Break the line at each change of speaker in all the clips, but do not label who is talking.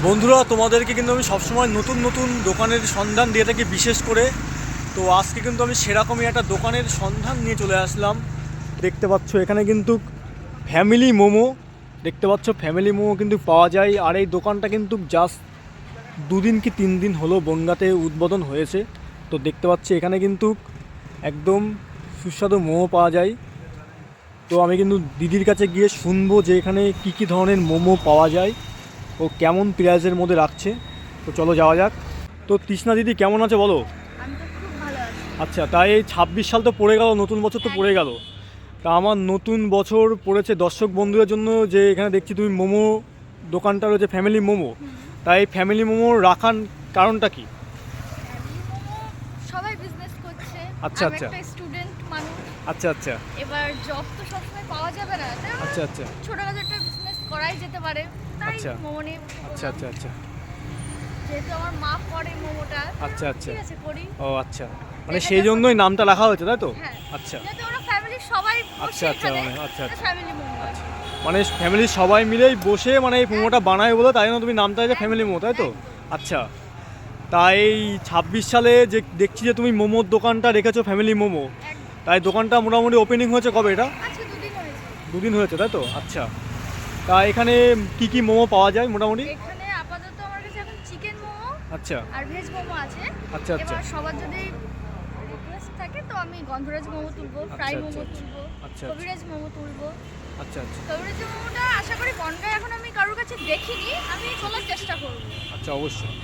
বন্ধুরা, তোমাদেরকে কিন্তু আমি সবসময় নতুন নতুন দোকানের সন্ধান দিয়ে থাকি বিশেষ করে। তো আজকে কিন্তু আমি সেরকমই একটা দোকানের সন্ধান নিয়ে চলে আসলাম। দেখতে পাচ্ছ এখানে কিন্তু ফ্যামিলি মোমো, ফ্যামিলি মোমো কিন্তু পাওয়া যায়। আর এই দোকানটা কিন্তু জাস্ট 2 দিন কি 3 দিন হলো বনগাঁতে উদ্বোধন হয়েছে। তো দেখতে পাচ্ছি এখানে কিন্তু একদম সুস্বাদু মোমো পাওয়া যায়। তো আমি কিন্তু দিদির কাছে গিয়ে শুনবো যে এখানে কী ধরনের মোমো পাওয়া যায় ও কেমন প্রাইসের মধ্যে রাখছে। তো চলো যাওয়া যাক। তো তৃষ্ণা দিদি কেমন আছে বলো?
আমি তো খুব ভালো আছি।
আচ্ছা, তাই এই 26 সাল তো পড়ে গেল, নতুন বছর তো পড়ে গেল। তা আমার নতুন বছর পড়েছে দর্শক বন্ধুদের জন্য, যে এখানে দেখছি তুমি মোমো দোকানটা রয়েছে ফ্যামিলি মোমো। তাই ফ্যামিলি মোমো রাখার কারণটা কি?
সবাই বিজনেস করছে।
আচ্ছা,
আমি
আচ্ছা।
একটা স্টুডেন্ট মানুষ।
আচ্ছা আচ্ছা
এবার জব তো সবসময় পাওয়া যাবে না, তাই না?
আচ্ছা আচ্ছা
ছোটখাটো একটা বিজনেস করাই যেতে পারে, তাই
আচ্ছা।
মোমো নিয়ে
আচ্ছা আচ্ছা আচ্ছা
যেহেতু আমার মা করে মোমোটা,
আচ্ছা আচ্ছা
ঠিক আছে করি।
ও আচ্ছা, মানে সেই জন্যই নামটা রাখা হয়েছে তাই তো?
হ্যাঁ,
আচ্ছা
যেহেতু আমরা ফ্যামিলির সবাই
আচ্ছা আচ্ছা মানে আচ্ছা আচ্ছা
ফ্যামিলি মোমো আছে।
মানে ফ্যামিলির সবাই মিলেই বসে মানে এই মোমোটা বানায় বলে তাই জন্য তুমি নামটা আছে ফ্যামিলি মোমো, তাই তো? আচ্ছা, তাই 26 সালে যে দেখছি যে তুমি মোমোর দোকানটা রেখেছো ফ্যামিলি মোমো, তাই দোকানটা মোটামুটি ওপেনিং হয়েছে কবে? এটা
আচ্ছা, 2 দিন হয়েছে।
2 দিন হয়েছে তাই তো? আচ্ছা, তা এখানে কি মোমো পাওয়া যায় মোটামুটি?
এখানে আপাতত আমার কাছে এখন চিকেন মোমো
আচ্ছা
আর ভেজ মোমো আছে।
আচ্ছা আচ্ছা
এবার সবার যদি রিকোয়েস্ট থাকে তো আমি গন্ধরাজ মোমো তুলবো, ফ্রাই
আচ্ছা,
মোমো
আচ্ছা,
তুলবো,
আচ্ছা,
কবিরাজ মোমো তুলবো।
আচ্ছা আচ্ছা
কবিরাজ মোমোটা আশা করি বনগাঁয় এখন আমি কারোর কাছে দেখিনি, আমি তোলার চেষ্টা করব।
আচ্ছা অবশ্যই।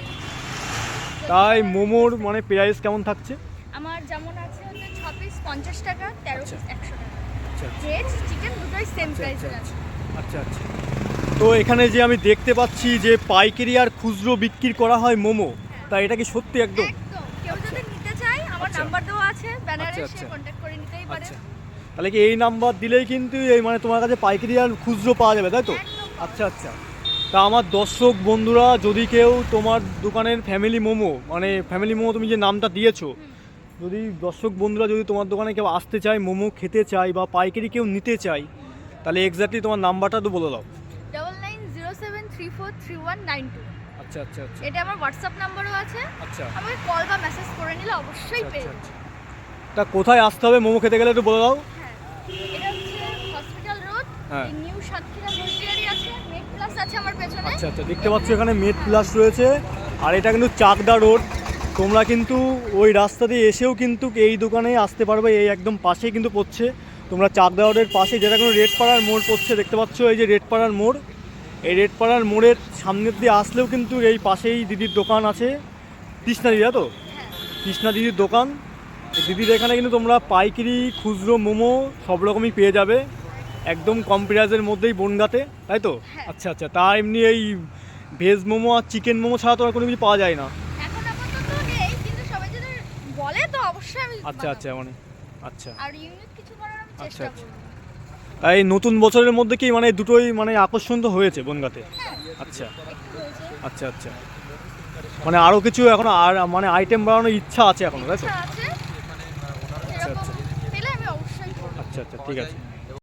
তাই মোমোর মানে প্রাইস কেমন থাকছে?
আমার যেমন আছে হচ্ছে 6 পিস 50 টাকা, 13
আচ্ছা।
পিস 100 টাকা।
আচ্ছা
ভেজ চিকেন দুটোই সেম প্রাইসের আছে।
আচ্ছা আচ্ছা। তো এখানে যে আমি দেখতে পাচ্ছি যে পাইকারি আর খুচরো বিক্রি করা হয় মোমো, তা এটা কি সত্যি একদম?
একদম, কেউ
আচ্ছা।
যদি নিতে চায় আমার
আচ্ছা।
নাম্বার দেওয়া আছে ব্যানারে,
আচ্ছা,
সে
আচ্ছা।
কন্ট্যাক্ট করে নিতেই পারে।
আচ্ছা, তাহলে কি এই নাম্বার দিলেই কিন্তু এই মানে তোমার কাছে পাইকারি আর খুচরো পাওয়া যাবে তাই তো?
একদম।
আচ্ছা আচ্ছা। তা আমার দর্শক বন্ধুরা যদি কেউ তোমার দোকানের ফ্যামিলি মোমো মানে ফ্যামিলি মোমো তুমি যে নামটা দিয়েছো, যদি দর্শক বন্ধুরা যদি তোমার দোকানে কেউ আসতে চায়, মোমো খেতে চায় বা পাইকারি কেউ নিতে চায়, তাহলে এক্স্যাক্টলি তোমার নাম্বারটা তো বলে দাও।
9907343192।
আচ্ছা আচ্ছা আচ্ছা
এটা আমার হোয়াটসঅ্যাপ নাম্বারও আছে।
আচ্ছা
আমাকে কল বা মেসেজ করে নিলে অবশ্যই পেয়ে
আচ্ছা
যাবে।
আচ্ছা। তা কোথায় আসতে হবে মোমো খেতে গেলে একটু বলে দাও।
হ্যাঁ, এটা হচ্ছে হসপিটাল রোড,
হ্যাঁ।
নিউ সাতক্ষীরা মিলিটারি আছে, মেড প্লাস আছে আমার পেছনে।
আচ্ছা আচ্ছা, দেখতে পাচ্ছ এখানে মেড প্লাস রয়েছে। আর এটা কিন্তু চাকদা রোড। তোমরা কিন্তু ওই রাস্তা দিয়ে এসেও কিন্তু এই দোকানে আসতে পারবে, এই একদম পাশেই কিন্তু পড়ছে। তোমরা চাকদা রোডের পাশে যেটা কোনো রেডপাড়ার মোড় পড়ছে, দেখতে পাচ্ছ এই যে রেডপাড়ার মোড়, এই রেডপাড়ার মোড়ের সামনের দিয়ে আসলেও কিন্তু এই পাশেই দিদির দোকান আছে, তৃষ্ণা দিদা তো?
হ্যাঁ,
তৃষ্ণা দিদির দোকান। এই দিদির এখানে কিন্তু তোমরা পাইকারি খুচরো মোমো সব রকমই পেয়ে যাবে একদম কম প্রাইসের মধ্যেই বনগাঁতে, তাই তো?
হ্যাঁ।
আচ্ছা আচ্ছা। তা এমনি এই ভেজ মোমো আর চিকেন মোমো ছাড়া তো আর কোনো কিছু পাওয়া যায় না?
এখন আপাতত নেই, কিন্তু সবাই যদি বলে তো অবশ্যই আমি
আচ্ছা
বানাবো।
আচ্ছা মানে আচ্ছা
আর ইউনিক কিছু করার আমি
আচ্ছা
চেষ্টা
আচ্ছা।
করব।
তাই নতুন বছরের মধ্যে কি মানে দুটোই মানে আকর্ষণ তো হয়েছে বনগাঁতে?
হ্যাঁ,
আচ্ছা
একটু হয়েছে।
আচ্ছা আচ্ছা, মানে আরও কিছু এখন আর মানে আইটেম বাড়ানোর ইচ্ছা আছে এখনো, তাই তো?
ইচ্ছা আছে,
আচ্ছা
এরকম
আচ্ছা
পেলে আমি অবশ্যই করব।
আচ্ছা আচ্ছা, ঠিক আছে।